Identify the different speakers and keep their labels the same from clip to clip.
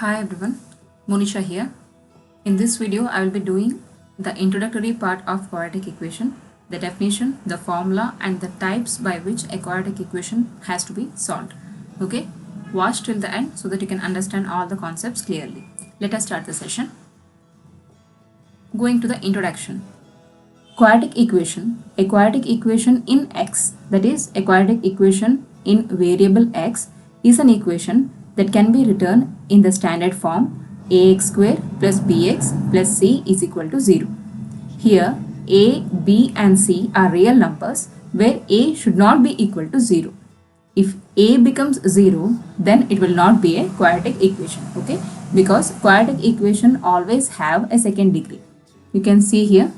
Speaker 1: Hi everyone, Monisha here. In this video, I will be doing the introductory part of quadratic equation, the definition, the formula and the types by which a quadratic equation has to be solved. Okay, watch till the end so that you can understand all the concepts clearly. Let us start the session. Going to the introduction. Quadratic equation, a quadratic equation in x, that is a quadratic equation in variable x, is an equation that can be written in the standard form ax square plus bx plus c is equal to 0. Here a, b and c are real numbers where a should not be equal to 0. If a becomes 0, then it will not be a quadratic equation, okay? Because quadratic equation always have a second degree. You can see here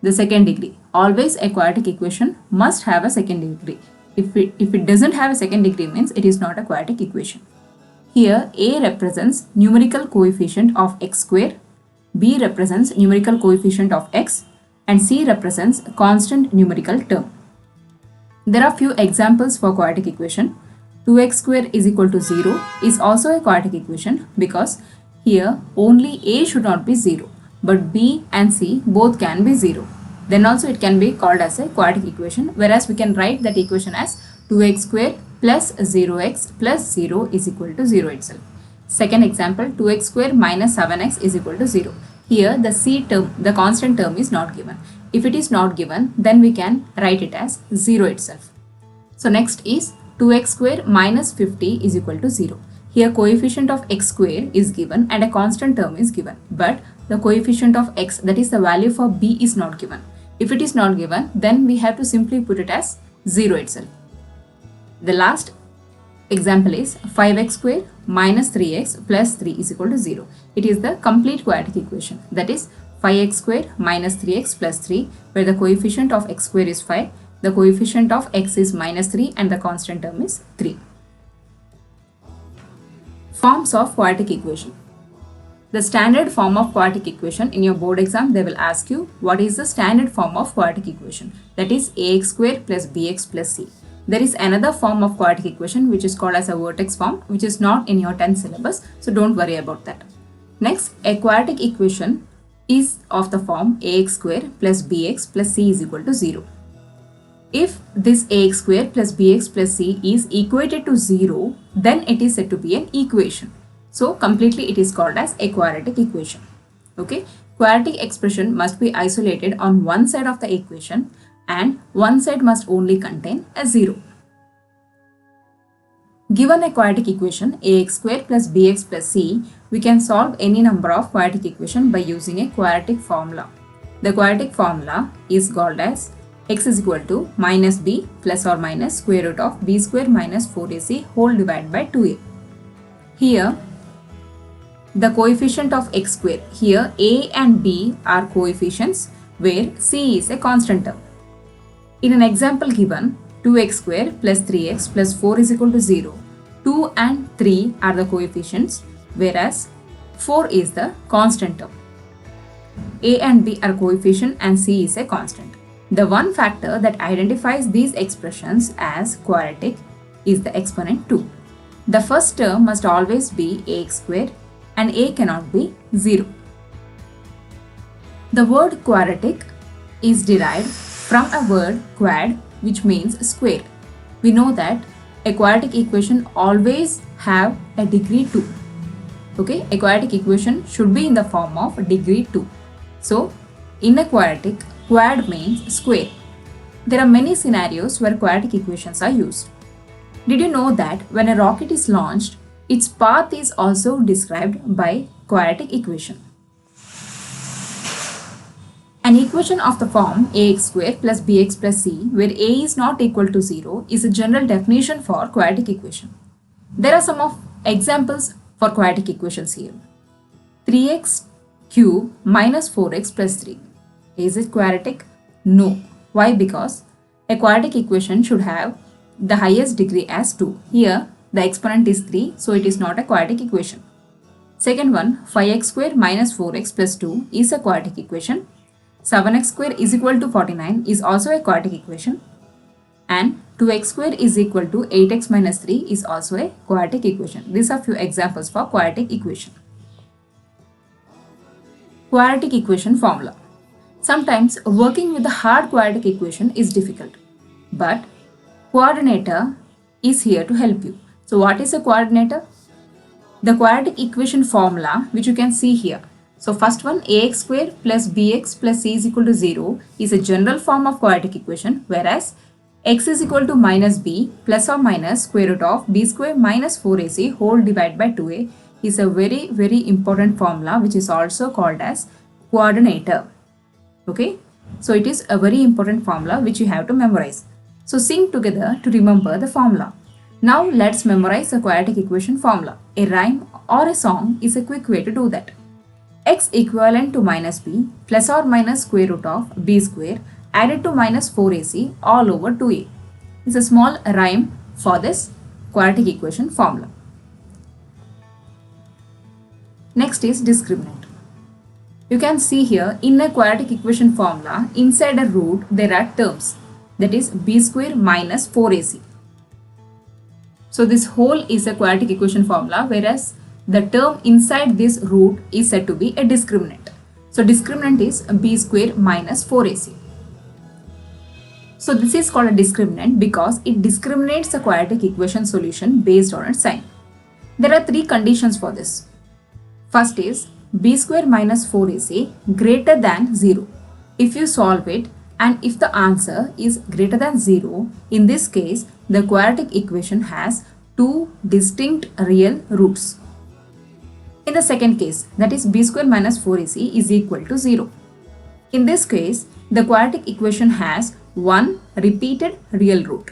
Speaker 1: the second degree. Always a quadratic equation must have a second degree. If it doesn't have a second degree, means it is not a quadratic equation. Here a represents numerical coefficient of x square, b represents numerical coefficient of x and c represents constant numerical term. There are few examples for quadratic equation. 2x square is equal to 0 is also a quadratic equation because here only a should not be 0 but b and c both can be 0. Then also it can be called as a quadratic equation, whereas we can write that equation as 2x square plus 0x plus 0 is equal to 0 itself. Second example, 2x square minus 7x is equal to 0. Here the c term, the constant term is not given. If it is not given, then we can write it as 0 itself. So next is 2x square minus 50 is equal to 0. Here coefficient of x square is given and a constant term is given, but the coefficient of x, that is the value for b, is not given. If it is not given, then we have to simply put it as 0 itself. The last example is 5x square minus 3x plus 3 is equal to 0. It is the complete quadratic equation, that is 5x square minus 3x plus 3, where the coefficient of x square is 5, the coefficient of x is minus 3 and the constant term is 3. Forms of quadratic equation. The standard form of quadratic equation, in your board exam they will ask you what is the standard form of quadratic equation, that is ax square plus bx plus c. There is another form of quadratic equation which is called as a vertex form, which is not in your 10th syllabus, so don't worry about that. Next, a quadratic equation is of the form ax square plus bx plus c is equal to 0. If this ax square plus bx plus c is equated to 0, then it is said to be an equation. So completely it is called as a quadratic equation. Okay, quadratic expression must be isolated on one side of the equation and one side must only contain a 0. Given a quadratic equation ax square plus bx plus c, we can solve any number of quadratic equation by using a quadratic formula. The quadratic formula is called as x is equal to minus b plus or minus square root of b square minus 4ac whole divided by 2a. Here the coefficient of x square, here a and b are coefficients where c is a constant term. In an example given, 2x square plus 3x plus 4 is equal to 0. 2 and 3 are the coefficients, whereas 4 is the constant term. A and b are coefficient and c is a constant. The one factor that identifies these expressions as quadratic is the exponent 2. The first term must always be ax square and a cannot be 0. The word quadratic is derived from a word quad, which means square. We know that a quadratic equation always have a degree 2. Okay, a quadratic equation should be in the form of degree 2. So in a quadratic, quad means square. There are many scenarios where quadratic equations are used. Did you know that when a rocket is launched, its path is also described by quadratic equation? An equation of the form ax square plus bx plus c, where a is not equal to 0, is a general definition for quadratic equation. There are some of examples for quadratic equations here. 3x cube minus 4x plus 3. Is it quadratic? No. Why? Because a quadratic equation should have the highest degree as 2. Here the exponent is 3, so it is not a quadratic equation. Second one, 5x square minus 4x plus 2 is a quadratic equation. 7x square is equal to 49 is also a quadratic equation. and 2x square is equal to 8x minus 3 is also a quadratic equation. These are few examples for quadratic equation. Quadratic equation formula. Sometimes working with the hard quadratic equation is difficult, but coordinator is here to help you. So what is a coordinator? The quadratic equation formula which you can see here. So first one, ax square plus bx plus c is equal to 0 is a general form of quadratic equation, whereas x is equal to minus b plus or minus square root of b square minus 4ac whole divided by 2a is a very important formula which is also called as coordinator. Okay, so it is a very important formula which you have to memorize. So sing together to remember the formula. Now let's memorize the quadratic equation formula. A rhyme or a song is a quick way to do that. X equivalent to minus b plus or minus square root of b square added to minus 4ac all over 2a. It's a small rhyme for this quadratic equation formula. Next is discriminant. You can see here in a quadratic equation formula, inside a root there are terms, that is b square minus 4ac. So this whole is a quadratic equation formula, whereas the term inside this root is said to be a discriminant. So discriminant is b square minus 4ac. So this is called a discriminant because it discriminates the quadratic equation solution based on its sign. There are three conditions for this. First is b square minus 4ac greater than 0. If you solve it and if the answer is greater than 0, in this case the quadratic equation has two distinct real roots. In the second case, that is b square minus 4ac is equal to 0. In this case, the quadratic equation has one repeated real root.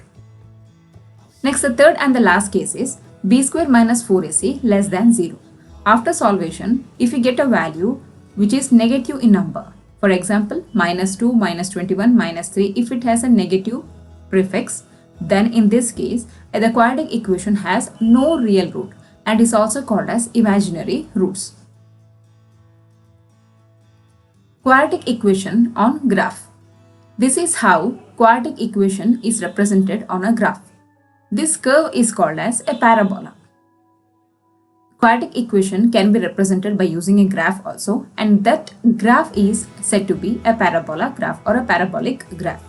Speaker 1: Next, the third and the last case is b square minus 4ac less than 0. After solvation, if you get a value which is negative in number, for example, minus 2, minus 21, minus 3, if it has a negative prefix, then in this case, the quadratic equation has no real root and is also called as imaginary roots. Quadratic equation on graph. This is how quadratic equation is represented on a graph. This curve is called as a parabola. Quadratic equation can be represented by using a graph also, and that graph is said to be a parabola graph or a parabolic graph.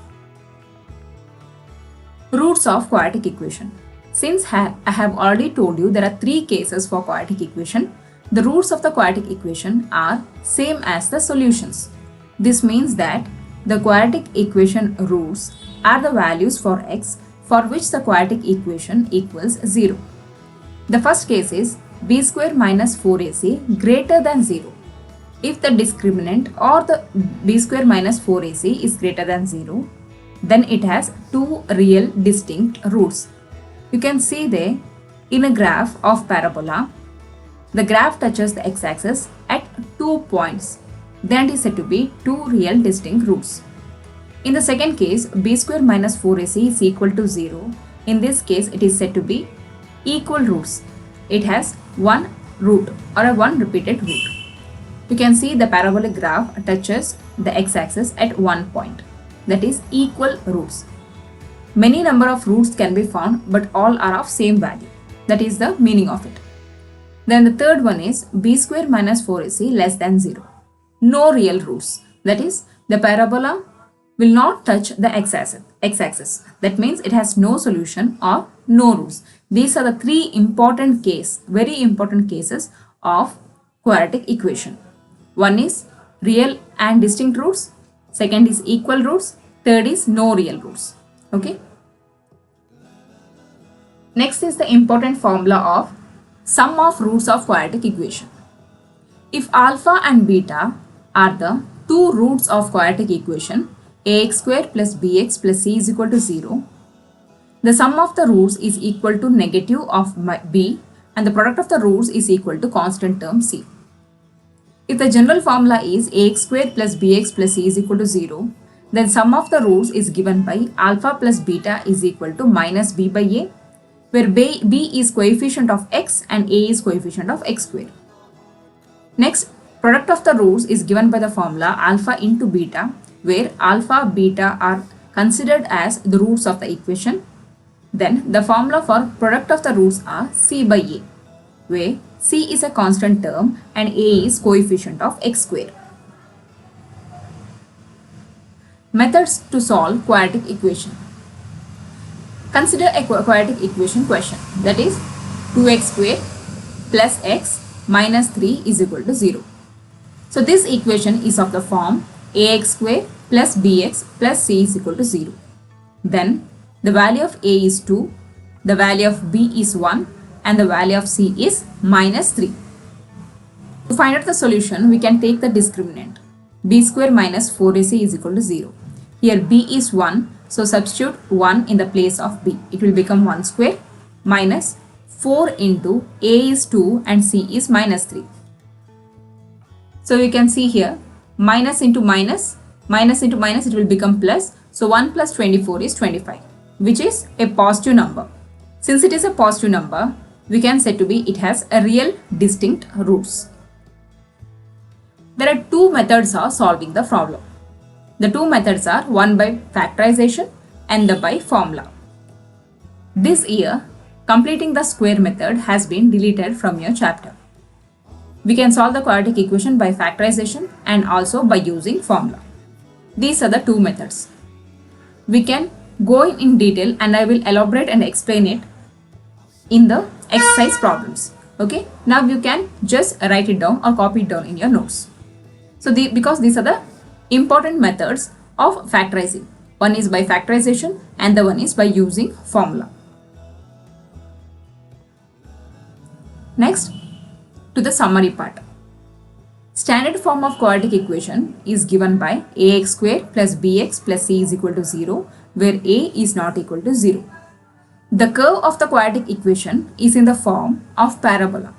Speaker 1: Roots of quadratic equation. Since I have already told you there are three cases for quadratic equation, the roots of the quadratic equation are same as the solutions. This means that the quadratic equation roots are the values for x for which the quadratic equation equals 0. The first case is b square minus 4ac greater than 0. If the discriminant or the b square minus 4ac is greater than 0, then it has two real distinct roots. You can see there in a graph of parabola, the graph touches the x-axis at 2 points. Then it is said to be two real distinct roots. In the second case, b square minus 4ac is equal to 0. In this case, it is said to be equal roots. It has one root or a one repeated root. You can see the parabolic graph touches the x-axis at 1 point. That is equal roots. Many number of roots can be found, but all are of same value. That is the meaning of it. Then the third one is b square minus 4ac less than 0. No real roots. That is, the parabola will not touch the x-axis. That means it has no solution or no roots. These are the three very important cases of quadratic equation. One is real and distinct roots. Second is equal roots. Third is no real roots. Okay. Next is the important formula of sum of roots of quadratic equation. If alpha and beta are the two roots of quadratic equation, ax square plus bx plus c is equal to 0, the sum of the roots is equal to negative of b and the product of the roots is equal to constant term c. If the general formula is ax square plus bx plus c is equal to 0, then sum of the roots is given by alpha plus beta is equal to minus b by a, where b is coefficient of x and a is coefficient of x square. Next, product of the roots is given by the formula alpha into beta, where alpha, beta are considered as the roots of the equation. Then the formula for product of the roots are c by a, where c is a constant term and a is coefficient of x square. Methods to solve quadratic equation. Consider a quadratic equation question, that is 2x square plus x minus 3 is equal to 0. So this equation is of the form ax square plus bx plus c is equal to 0. Then the value of a is 2, the value of b is 1 and the value of c is minus 3. To find out the solution, we can take the discriminant. B square minus 4ac is equal to 0. Here b is 1, so substitute 1 in the place of b. It will become 1 square minus 4 into a is 2 and c is minus 3. So you can see here minus into minus, minus into minus, it will become plus. So 1 plus 24 is 25, which is a positive number. Since it is a positive number, we can say to be it has a real distinct roots. There are two methods of solving the problem. The two methods are one by factorization and the by formula. This year, completing the square method has been deleted from your chapter. We can solve the quadratic equation by factorization and also by using formula. These are the two methods. We can go in detail and I will elaborate and explain it in the exercise problems. Okay, now you can just write it down or copy it down in your notes. So because these are the important methods of factorizing. One is by factorization and the one is by using formula. Next, to the summary part. Standard form of quadratic equation is given by ax square plus bx plus c is equal to 0, where a is not equal to 0. The curve of the quadratic equation is in the form of parabola.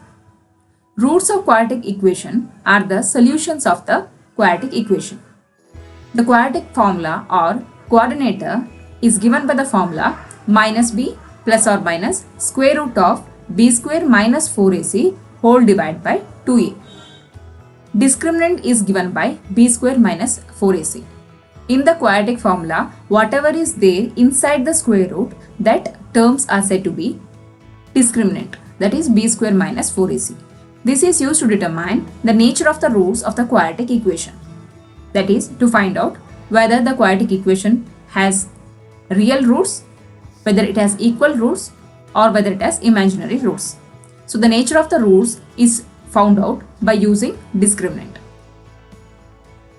Speaker 1: Roots of quadratic equation are the solutions of the quadratic equation. The quadratic formula or coordinator is given by the formula minus b plus or minus square root of b square minus 4ac whole divided by 2a. Discriminant is given by b square minus 4ac. In the quadratic formula, whatever is there inside the square root, that terms are said to be discriminant, that is b square minus 4ac. This is used to determine the nature of the roots of the quadratic equation. That is to find out whether the quadratic equation has real roots, whether it has equal roots or whether it has imaginary roots. So the nature of the roots is found out by using discriminant.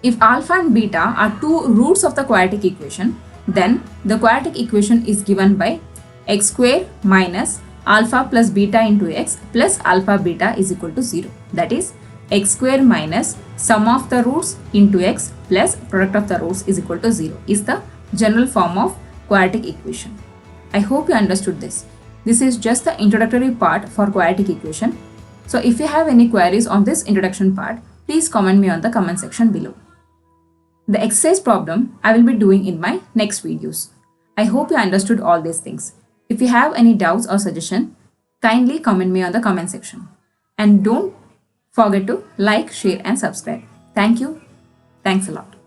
Speaker 1: If alpha and beta are two roots of the quadratic equation, then the quadratic equation is given by x square minus alpha plus beta into x plus alpha beta is equal to 0. That is x square minus sum of the roots into x plus product of the roots is equal to 0 is the general form of quadratic equation. I hope you understood this. This is just the introductory part for quadratic equation. So if you have any queries on this introduction part, please comment me on the comment section below. The exercise problem I will be doing in my next videos. I hope you understood all these things. If you have any doubts or suggestion, kindly comment me on the comment section. And don't forget to like, share and subscribe. Thank you. Thanks a lot.